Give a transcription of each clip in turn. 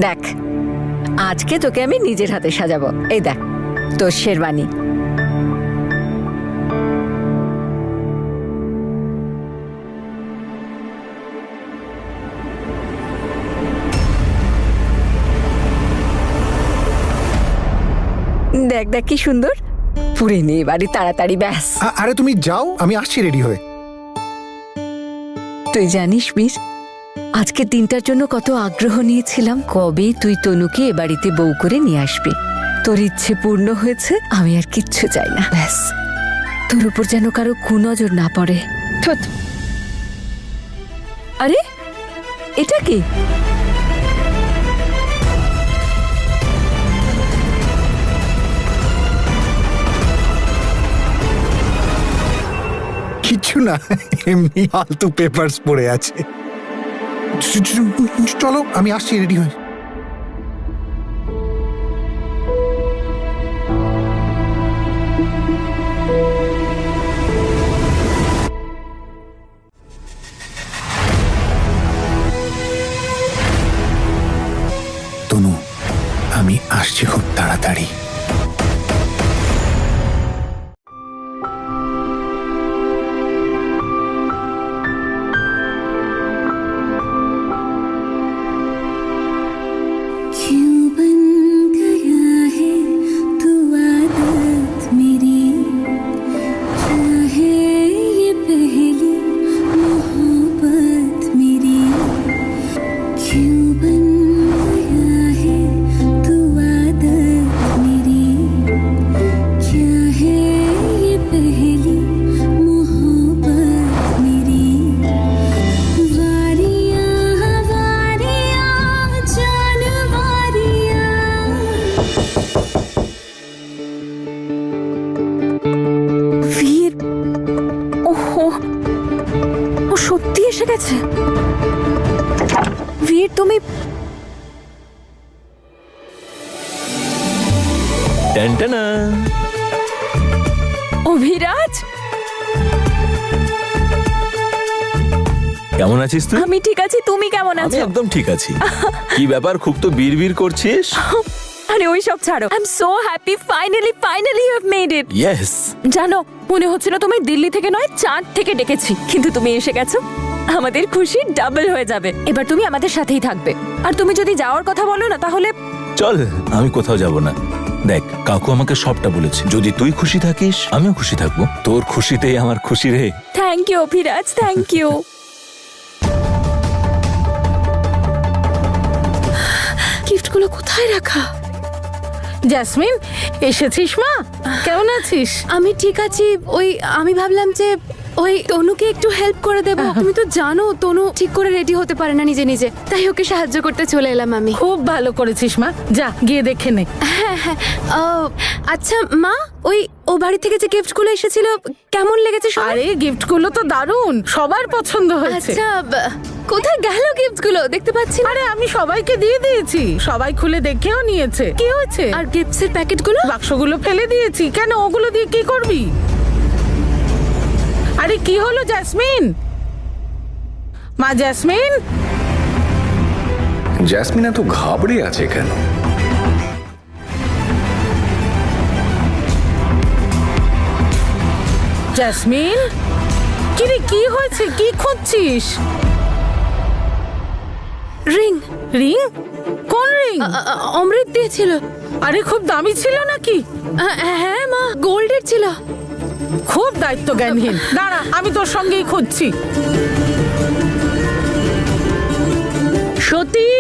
দেখ, আজকে তোকে আমি নিজের হাতে সাজাবো। এই দেখ তোর শেরওয়ানি। দেখ দেখ কি সুন্দর, পুরে নে এবারে তাড়াতাড়ি, ব্যাস। আরে তুমি যাও, আমি আসছি রেডি হয়ে। তুই জানিস বীর, আজকে দিনটার জন্য কত আগ্রহ নিয়েছিলাম, কবে তুই তনুকে এ বাড়িতে বউ করে নিয়ে আসবি। তোর ইচ্ছে পূর্ণ হয়েছে, আমি আর কিচ্ছু চাই না, ব্যাস। তোর উপর যেন কারো কুনজর না পড়ে। আরে এটা কি? কিছু না, এমনি ফালতু পেপারস পড়ে আছে। চলো আমি আসছি রেডি হয়ে। তনু, আমি আসছি খুব তাড়াতাড়ি। সত্যি এসে গেছে। বীর তুমি অভিরাজ, কেমন আছিস তুই? আমি ঠিক আছি, তুমি কেমন আমি আছো? একদম ঠিক আছি। কি ব্যাপার, খুব তো বিড়বিড় করছিস? আরে ওই সব ছাড়ো, I am so happy, finally you have made it. Yes. জানো, মনে হচ্ছিল তুমি দিল্লি থেকে নয় চাঁদ থেকে ডেকেছি, কিন্তু তুমি এসে গেছো। আমাদের খুশি ডাবল হয়ে যাবে। এবার তুমি আমাদের সাথেই থাকবে, আর তুমি যদি যাওয়ার কথা বলো না তাহলে চল, আমি কোথাও যাব না। দেখ, কাকু আমাকে সবটা বলেছে, যদি তুই খুশি থাকিস আমিও খুশি থাকবো। তোর খুশিতেই আমার খুশি রে। Thank you Abhiraj, thank you. গিফটগুলো কোথায় রাখা? জেসমিন, এসেছিস মা? কেমন আছিস? আমি ঠিক আছি। আমি ভাবলাম যে তনুকে একটু হেল্প করে দেবো। তুমি তো জানো তনু ঠিক করে রেডি হতে পারে না নিজে নিজে, তাই ওকে সাহায্য করতে চলে এলাম আমি। খুব ভালো করেছিস মা, যা গিয়ে দেখে নে। হ্যাঁ হ্যাঁ। আচ্ছা মা, ও বাড়ি থেকে যে গিফটগুলো এসেছিল কেমন লেগেছে? আরে গিফটগুলো তো দারুণ, সবার পছন্দ হয়েছে। আচ্ছা, কোথায় গেল গিফটগুলো? দেখতে পাচ্ছি না। আরে আমি সবাইকে দিয়ে দিয়েছি, সবাই খুলে দেখেও নিয়েছে। কি হয়েছে? আর গিফটস এর প্যাকেটগুলো? বাক্সগুলো ফেলে দিয়েছি। কেন, ওগুলো দিয়ে কি করবি? আরে কি হলো জেসমিন? মা জেসমিন? জেসমিন এত ঘাবড়ে আছে কেন? জেসমিন, কিরে কি হয়েছে? কি খুঁজছিস? রিং। রিং? কোন রিং? অমৃত দিয়েছিল। আরে খুব দামি ছিল নাকি? হ্যাঁ মা, গোল্ডের ছিল। খুব দায়িত্ব জ্ঞানহীন। দাঁড়া, আমি তোর সঙ্গেই খুঁজছি। সতী,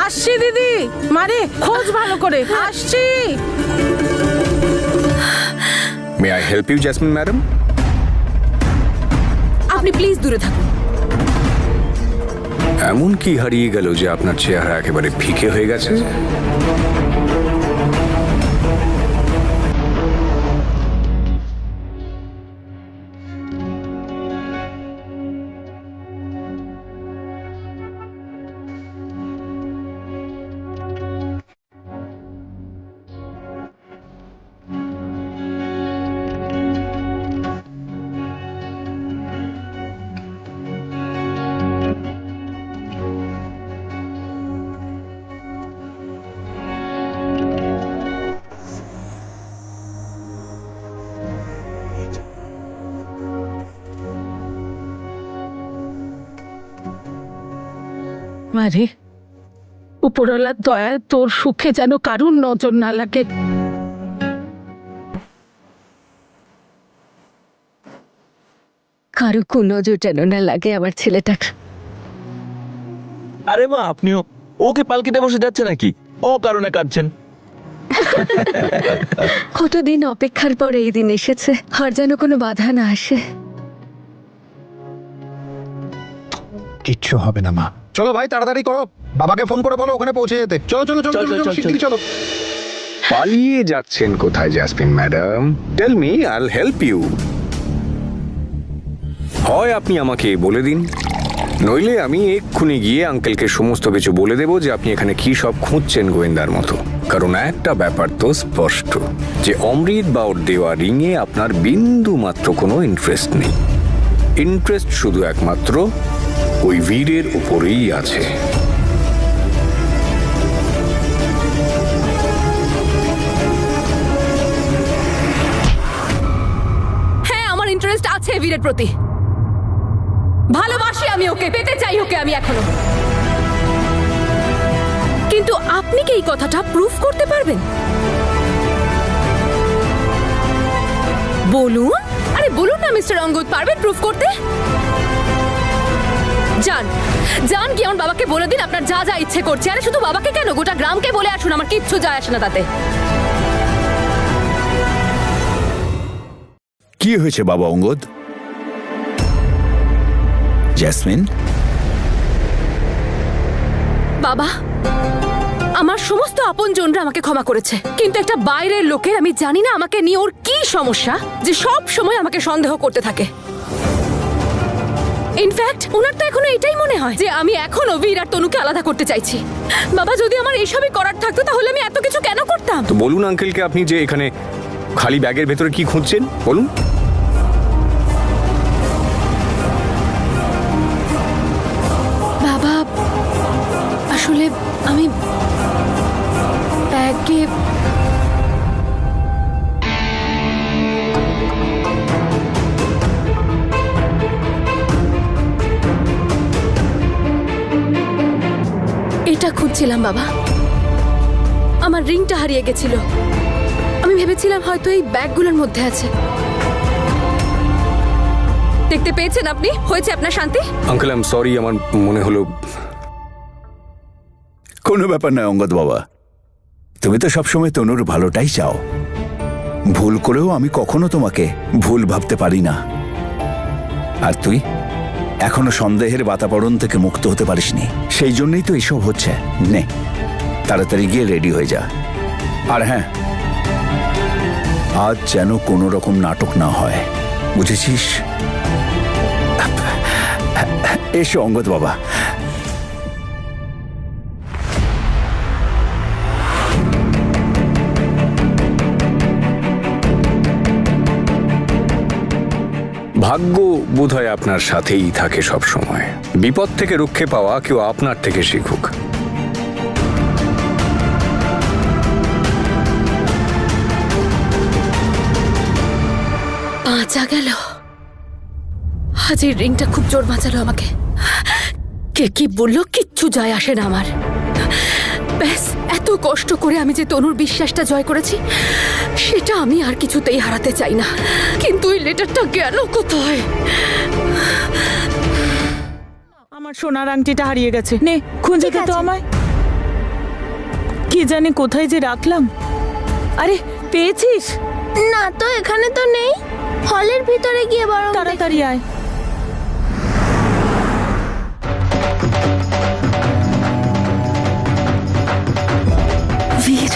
আসছি দিদি। মারে খোঁজ ভালো করে, আসছি। May I help you Jasmine madam? আপনি প্লিজ দূরে থাকুন। এমন কি হারিয়ে গেল যে আপনার চেহারা একেবারে ফিকে হয়ে গেছে? মারে, উপরওয়ালার দয়ায় তোর সুখে যেন কারুর নজর না লাগে। কারো কুনজর যেন না লাগে আমার ছেলেটার। আরে মা, আপনিও ওকে পালকিতে বসে যাচ্ছে নাকি? ও কারণে কাঁদছেন। কতদিন অপেক্ষার পর এই দিন এসেছে, আর যেন কোনো বাধা না আসে। কিচ্ছু হবে না মা। চলো ভাই, তাড়াতাড়ি করো, বাবাকে ফোন করে বলো ওখানে পৌঁছে যেতে। চলো চলো চলো চলো চলো, শিগগিরই চলো। পালিয়ে যাচ্ছেন কোথায় জাসমিন ম্যাডাম? টেল মি, আইল হেল্প ইউ। হয় আপনি আমাকে বলে দিন, নইলে আমি এক্ষুনি গিয়ে আঙ্কেলকে সমস্ত কিছু বলে দেবো যে আপনি এখানে কি সব খুঁজছেন গোয়েন্দার মতো। কারণ একটা ব্যাপার তো স্পষ্ট, যে অমৃত বা ওর দেওয়া রিংয়ে আপনার বিন্দু মাত্র কোনো ইন্টারেস্ট নেই। ইন্টারেস্ট শুধু একমাত্র ওই বীরের উপরেই আছে। হ্যাঁ, আমার ইন্টারেস্ট আছে বীরের প্রতি। ভালোবাসি আমি ওকে, পেতে চাই ওকে আমি এখনো। কিন্তু আপনি কি এই কথাটা প্রুফ করতে পারবেন? বলুন, আরে বলুন না মিস্টার অঙ্গদ, পারবেন প্রুফ করতে? যান যান, কি আমার বাবাকে বলে দিন আপনার যা যা ইচ্ছে করছে। আরে শুধু বাবাকে কেন, গোটা গ্রামকে বলে আসুন, আমার কিচ্ছু যায় আসে না তাতে। কি হয়েছে বাবা অঙ্গদ? জেসমিন, বাবা, আমার সমস্ত আপনজনরা আমাকে ক্ষমা করেছে, কিন্তু একটা বাইরের লোকের, আমি জানি না আমাকে নিয়ে ওর কি সমস্যা, যে সব সময় আমাকে সন্দেহ করতে থাকে। ইনফ্যাক্ট ওনার তো এখনো এটাই মনে হয় যে আমি এখনো বীর আর তনুকে আলাদা করতে চাইছি। বাবা, যদি আমার এইসবই করার থাকতো তাহলে আমি এত কিছু কেন করতাম? তো বলুন আঙ্কেলকে আপনি যে এখানে খালি ব্যাগের ভেতরে কি খুঁজছেন, বলুন। বাবা, আসলে আমি ব্যাগে এটা খুঁজছিলাম বাবা। আমার রিংটা হারিয়ে গেছিল, আমি ভেবেছিলাম হয়তো এই ব্যাগগুলোর মধ্যে আছে। দেখতে পেয়েছেন আপনি? হয়েছে আপনার শান্তি? আঙ্কেল, আই এম সরি, আমার মনে হলো। কোনো ব্যাপার নয় অঙ্গদ বাবা, তুমি তো সবসময় তনুর ভালোটাই চাও। ভুল করেও আমি কখনো তোমাকে ভুল ভাবতে পারি না। আর তুই এখনো সন্দেহের বাতাবরণ থেকে মুক্ত হতে পারিসনি, সেই জন্যই তো এসব হচ্ছে। নে, তাড়াতাড়ি গিয়ে রেডি হয়ে যা। আর হ্যাঁ, আজ যেন কোনো রকম নাটক না হয়, বুঝেছিস? এসো অঙ্গদ বাবা। ভাগ্য বোধহয় আপনার সাথেই থাকে সব সময়। বিপদ থেকে রক্ষে পাওয়া কেউ আপনার থেকে শিখুক। বাঁচা গেল। আজ এই রিংটা খুব জোর বাঁচালো আমাকে। কে কি বললো কিচ্ছু যায় আসে না আমার। ব্যাস, এত কষ্ট করে আমি যে তনুর বিশ্বাসটা জয় করেছি, সেটা আমি আর কিছুতেই হারাতে চাই না। কিন্তু এই লেটারটা গেল কোথায়? আমার সোনার আংটিটা হারিয়ে গেছে, নে খুঁজে দে তো আমায়। কি জানি কোথায় যে রাখলাম। আরে পেয়েছিস? না তো, এখানে তো নেই। হলের ভিতরে গিয়ে বরং তাড়াতাড়ি আয়। বীর,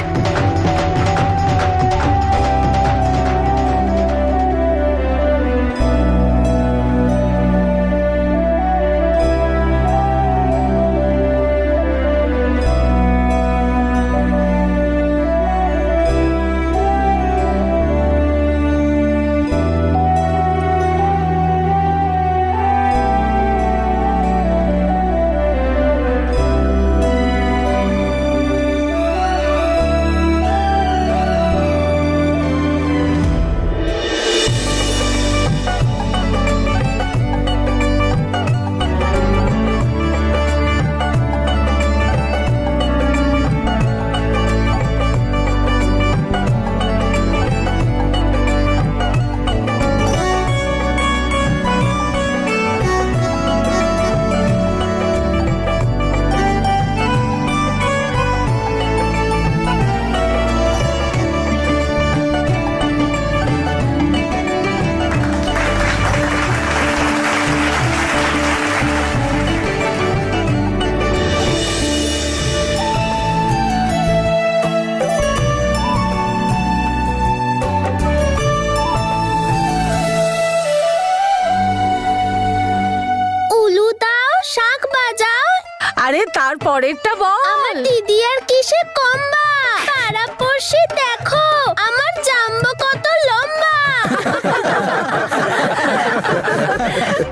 আরে তারপরেরটা বল। আমার দিদি আর কিসে কম্বা পাড়া পড়শি দেখো আমার জাম্বো কত লম্বা।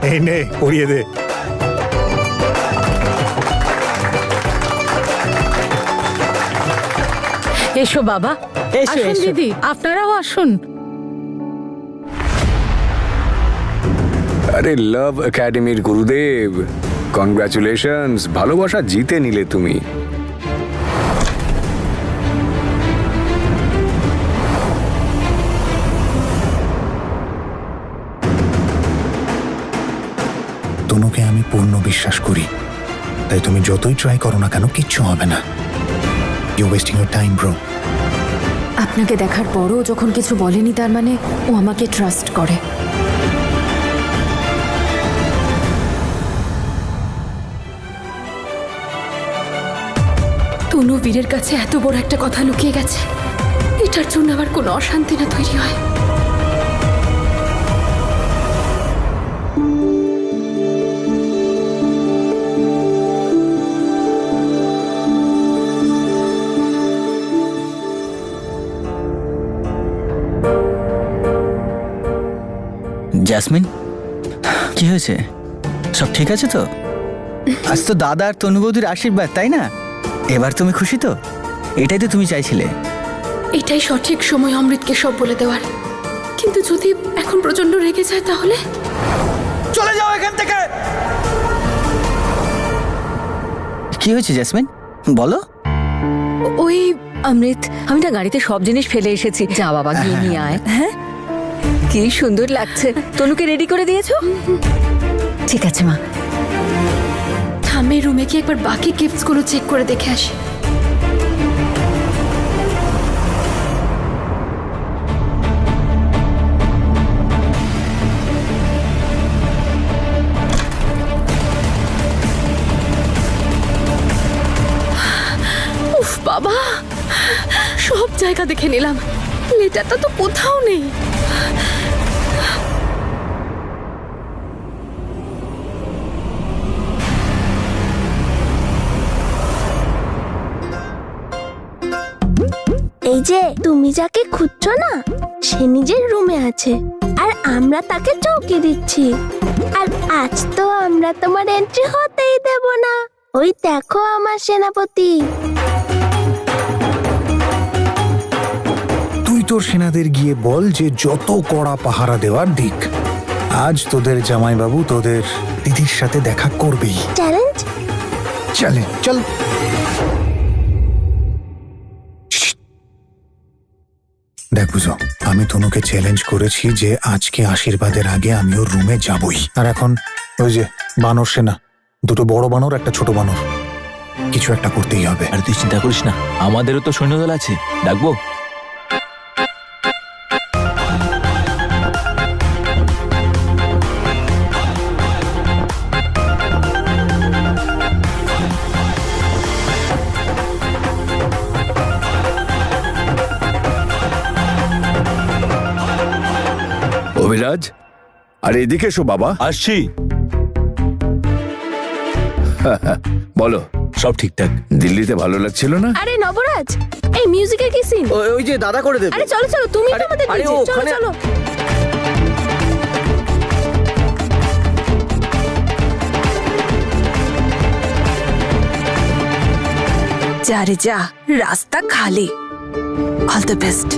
এই নে পড়িয়ে দে। এসো বাবা, এসো, আসুন এসো। দিদি, আপনারাও আসুন। আরে লাভ একাডেমির গুরুদেব, কনগ্রাচুলেশনস, ভালোবাসা জিতে নিলে তুমি। তনুকে আমি পূর্ণ বিশ্বাস করি, তাই তুমি যতই ট্রাই করো না কেন কিচ্ছু হবে না। You wasting your time bro. আপনাকে দেখার পরও যখন কিছু বলেনি তার মানে ও আমাকে ট্রাস্ট করে। তনু বীরের কাছে এত বড় একটা কথা লুকিয়ে গেছে, এটার জন্য আবার কোনো অশান্তি না তৈরি হয়। জেসমিন, কি হয়েছে? সব ঠিক আছে তো? আজ তো দাদা আর তনুবৌদির আশীর্বাদ, তাই না? এবার তুমি খুশি তো? এটাই তো তুমি চাইছিলে। এটাই সঠিক সময় অমৃতকে সব বলে দেওয়ার। কিন্তু যদি এখন প্রচন্ড রেগে যায় তাহলে? চলে যাও এখান থেকে। কি হয়েছে জেসমিন, বলো। ওই অমৃত, আমি না গাড়িতে সব জিনিস ফেলে এসেছি, যা বাবা গিয়ে নিয়ে আয়। হ্যাঁ, কি সুন্দর লাগছে। তনুকে রেডি করে দিয়েছো? ঠিক আছে মা। থামে রুমে কি একবার বাকি গিফটস গুলো চেক করে দেখে আসি। উফ বাবা, সব জায়গা দেখে নিলাম, লেটারটা তো কোথাও নেই। এই যে তুমি যাকে খুঁজছো না, সে নিজের রুমে আছে আর আমরা তাকে চৌকি দিচ্ছি। আর আজ তো আমরা তোমার এন্ট্রি হতেই দেব না। ওই দেখো আমার সেনাপতি। তুই তোর সেনাদের গিয়ে বল যে যত কড়া পাহারা দেওয়ার দিক। আজ তোদের জামাইবাবু তোদের দিদির সাথে দেখা করবেই। চ্যালেঞ্জ? চলে চল। দেখ বুঝো, আমি তনুকে চ্যালেঞ্জ করেছি যে আজকে আশীর্বাদের আগে আমি ওর রুমে যাবই। আর এখন ওই যে বানর সেনা, দুটো বড় বানর একটা ছোট বানর, কিছু একটা করতেই হবে। আর তুই চিন্তা করিস না, আমাদেরও তো সৈন্যদল আছে, ডাকবো। অভিরাজ, আর এদিকে এসো বাবা। আসছি। বলো, সব ঠিকঠাক। দিল্লিতে ভালো লাগছিল না? আরে নবরাজ, এই মিউজিকের কি সিন? ওই যে দাদা করে দেবে। আরে চলো চলো, তুমি তো আমাদের DJ, চলো চলো। যা রে যা, রাস্তা খালি। All the best.